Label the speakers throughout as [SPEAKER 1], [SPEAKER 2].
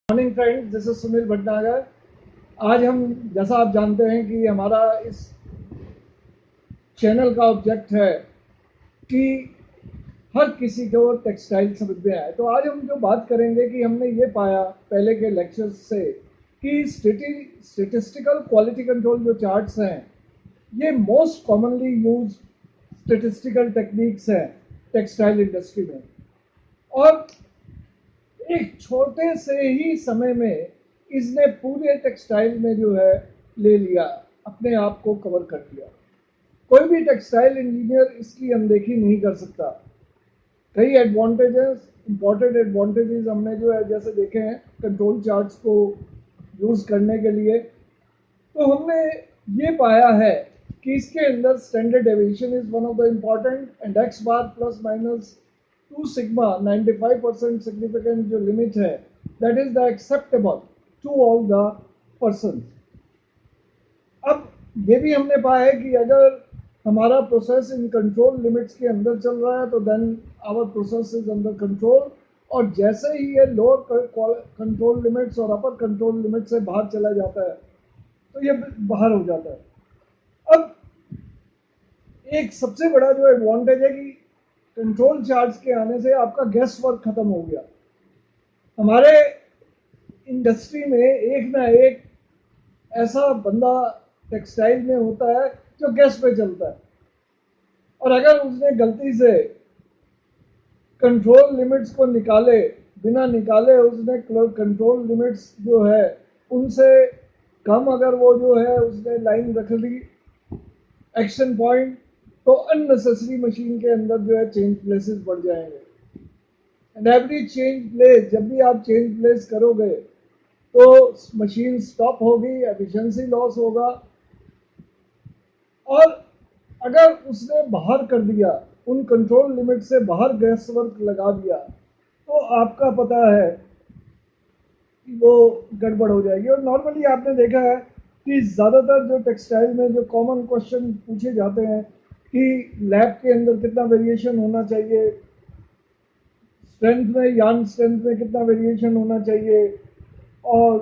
[SPEAKER 1] Morning friends, this is Sunil Bhatnagar. आज हम, जैसा आप जानते हैं कि हमारा इस चैनल का ऑब्जेक्ट है कि हर किसी को टेक्सटाइल समझ में आए। तो आज हम जो बात करेंगे कि हमने ये पाया पहले के लेक्चर्स से कि स्टेटिस्टिकल क्वालिटी कंट्रोल जो चार्ट्स हैं, ये most commonly use statistical techniques हैं टेक्सटाइल इंडस्ट्री में। और एक छोटे से ही समय में इसने पूरे टेक्सटाइल में जो है ले लिया, अपने आप को कवर कर लिया। कोई भी टेक्सटाइल इंजीनियर इसकी अनदेखी नहीं कर सकता। कई एडवांटेजेस, इंपॉर्टेंट एडवांटेजेस हमने जो है जैसे देखे हैं कंट्रोल चार्ट्स को यूज़ करने के लिए। तो हमने ये पाया है कि इसके अंदर standard deviation is one of the important and X bar plus minus 2 sigma 95% significant जो लिमिट है, that is the acceptable to all the person. अब ये भी हमने पाया है कि अगर हमारा प्रोसेस इन कंट्रोल लिमिट्स के अंदर चल रहा है तो then our process is under control, और जैसे ही ये लोअर कंट्रोल लिमिट्स और अपर कंट्रोल लिमिट से बाहर चला जाता है तो ये बाहर हो जाता है। अब एक सबसे बड़ा जो एडवांटेज है कि कंट्रोल चार्ट्स के आने से आपका गैस वर्क खत्म हो गया। हमारे इंडस्ट्री में एक ना एक ऐसा बंदा टेक्सटाइल में होता है जो गैस पे चलता है, और अगर उसने गलती से कंट्रोल लिमिट्स को निकाले, बिना निकाले उसने कंट्रोल लिमिट्स जो है उनसे कम अगर वो जो है उसने लाइन रख ली एक्शन पॉइंट, तो अननेसेसरी मशीन के अंदर जो है चेंज प्लेसेस बढ़ जाएंगे। एंड एवरी चेंज प्लेस, जब भी आप चेंज प्लेस करोगे तो मशीन स्टॉप होगी, एफिशिएंसी लॉस होगा। और अगर उसने बाहर कर दिया, उन कंट्रोल लिमिट से बाहर गैस वर्क लगा दिया, तो आपका पता है कि वो गड़बड़ हो जाएगी। और नॉर्मली आपने देखा है कि ज़्यादातर जो टेक्सटाइल में जो कॉमन क्वेश्चन पूछे जाते हैं कि लैब के अंदर कितना वेरिएशन होना चाहिए, स्ट्रेंथ में, यार्न स्ट्रेंथ में कितना वेरिएशन होना चाहिए, और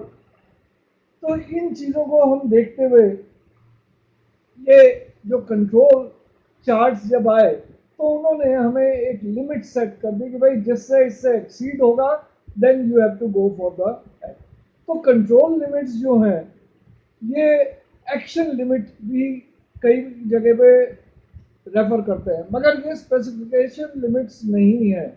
[SPEAKER 1] तो इन चीज़ों को हम देखते हुए ये जो कंट्रोल चार्ट्स जब आए तो उन्होंने हमें एक लिमिट सेट कर दी कि भाई जिससे इससे एक्सीड होगा then you have to go for the act. तो कंट्रोल लिमिट्स जो हैं ये एक्शन लिमिट भी कई जगह पे रेफर करते हैं, मगर ये स्पेसिफिकेशन लिमिट्स नहीं है।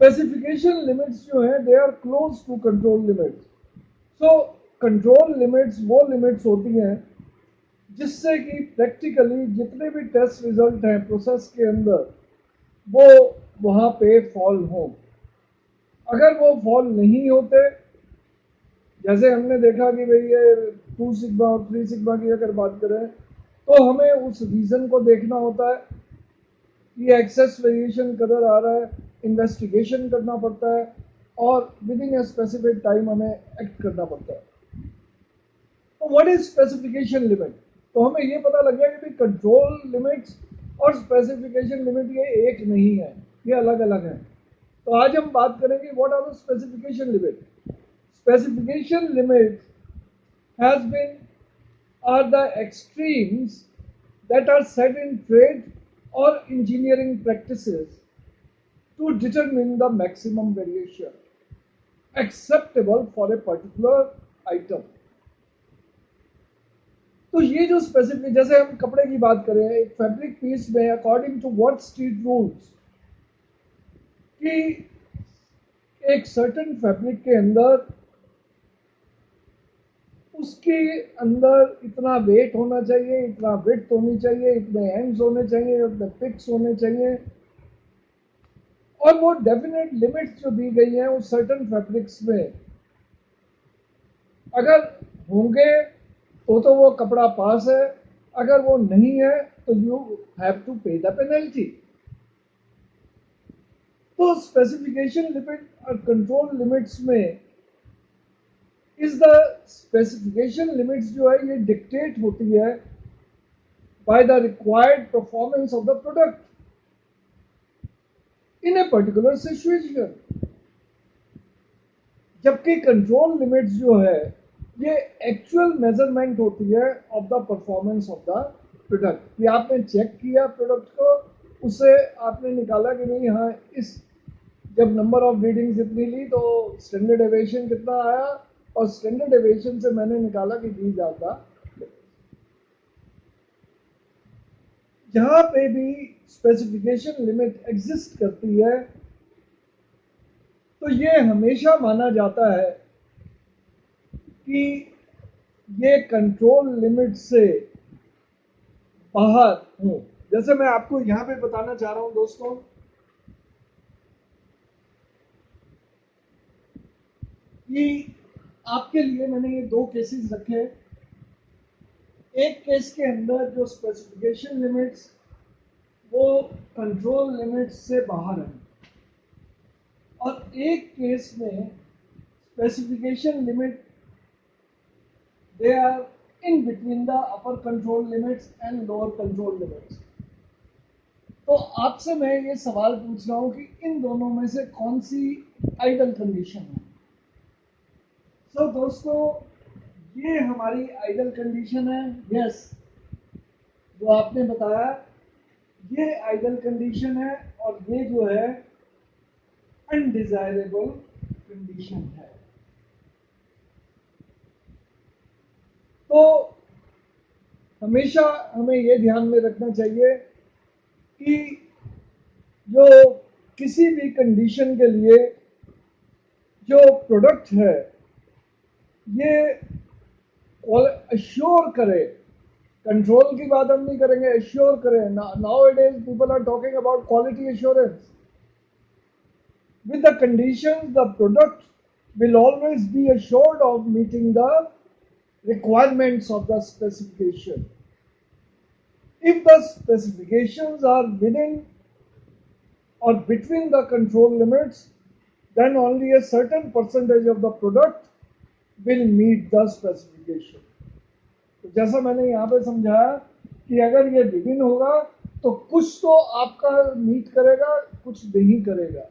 [SPEAKER 1] स्पेसिफिकेशन लिमिट्स जो है they are close to control limits. So control limits वो लिमिट्स होती हैं जिससे कि प्रैक्टिकली जितने भी टेस्ट रिजल्ट हैं प्रोसेस के अंदर वो वहाँ पे फॉल हों। अगर वो फॉल नहीं होते, जैसे हमने देखा कि भाई ये 2 सिग्मा और 3 सिग्मा की अगर बात करें तो हमें उस रीज़न को देखना होता है कि एक्सेस वेरिएशन कदर आ रहा है, इन्वेस्टिगेशन करना पड़ता है, और with in a specific time हमें एक्ट करना पड़ता है। तो व्हाट इज स्पेसिफिकेशन लिमिट? तो हमें ये पता लग गया कि कंट्रोल लिमिट्स और स्पेसिफिकेशन लिमिट ये एक नहीं है, ये अलग अलग है। तो आज हम बात करेंगे what are the specification limit. Specification limit has been are the extremes that are set in trade or engineering practices to determine the maximum variation acceptable for a particular item. तो ये जो स्पेसिफिक, जैसे हम कपड़े की बात करें, एक फैब्रिक पीस में according to what street rules कि एक सर्टेन फैब्रिक के अंदर उसके अंदर इतना वेट होना चाहिए, इतना विड्थ होनी चाहिए, इतने एंड्स होने चाहिए, इतने पिक्स होने चाहिए, और वो डेफिनेट लिमिट्स जो दी गई हैं उस सर्टेन फैब्रिक्स में अगर होंगे तो वो कपड़ा पास है, अगर वो नहीं है तो यू हैव टू पे द पेनल्टी। तो स्पेसिफिकेशन लिमिट और कंट्रोल लिमिट्स में इस द स्पेसिफिकेशन लिमिट्स जो है ये डिक्टेट होती है by the required performance of the product in a particular situation. जबकि कंट्रोल लिमिट्स जो है ये एक्चुअल मेजरमेंट होती है of the performance of the product कि आपने चेक किया प्रोडक्ट को, उससे आपने निकाला कि नहीं हाँ इस जब नंबर ऑफ रीडिंग्स इतनी ली तो स्टैंडर्ड एविएशन कितना आया, और स्टैंडर्ड एविएशन से मैंने निकाला कि दी जाता। जहां पे भी स्पेसिफिकेशन लिमिट एग्जिस्ट करती है तो ये हमेशा माना जाता है कि ये कंट्रोल लिमिट से बाहर हूं। जैसे मैं आपको यहां पे बताना चाह रहा हूं दोस्तों कि आपके लिए मैंने ये दो केसेस रखे। एक केस के अंदर जो स्पेसिफिकेशन लिमिट्स वो कंट्रोल लिमिट्स से बाहर है, और एक केस में specification limit they are in between the upper control limits and lower control limits. तो आपसे मैं ये सवाल पूछ रहा हूं कि इन दोनों में से कौन सी आइडल कंडीशन है। तो दोस्तों ये हमारी आइडल कंडीशन है, यस जो आपने बताया ये आइडल कंडीशन है, और ये जो है अनडिजायरेबल कंडीशन है। तो हमेशा हमें ये ध्यान में रखना चाहिए कि जो किसी भी कंडीशन के लिए जो प्रोडक्ट है ये अश्योर करे, कंट्रोल की बात हम नहीं करेंगे, अश्योर करें। Now it is people are talking about quality assurance. With the conditions, the product will always be assured of meeting the requirements of the specification. If the specifications are within or between the control limits, then only a certain percentage of the product will meet the specification. तो जैसा मैंने यहाँ पे समझाया कि अगर ये विभिन्न होगा तो कुछ तो आपका मीट करेगा, कुछ नहीं करेगा।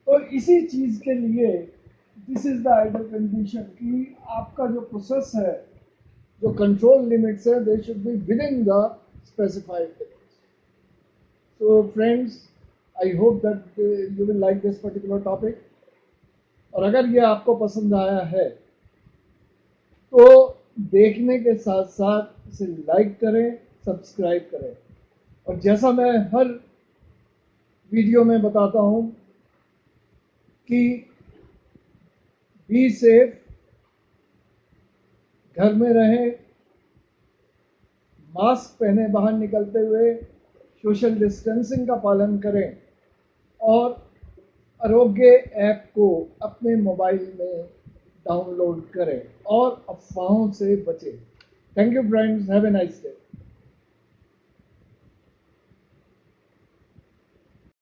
[SPEAKER 1] तो इसी चीज के लिए this is the ideal condition कि आपका जो प्रोसेस है, जो कंट्रोल लिमिट्स है, they should be within the specified limits. So friends, I hope that you will like this particular topic, और अगर ये आपको पसंद आया है तो देखने के साथ साथ इसे लाइक करें, सब्सक्राइब करें, और जैसा मैं हर वीडियो में बताता हूं कि बी सेफ, घर में रहें, मास्क पहने बाहर निकलते हुए, सोशल डिस्टेंसिंग का पालन करें, और आरोग्य ऐप को अपने मोबाइल में डाउनलोड करें और अफवाहों से बचें। Thank you friends, have a nice day.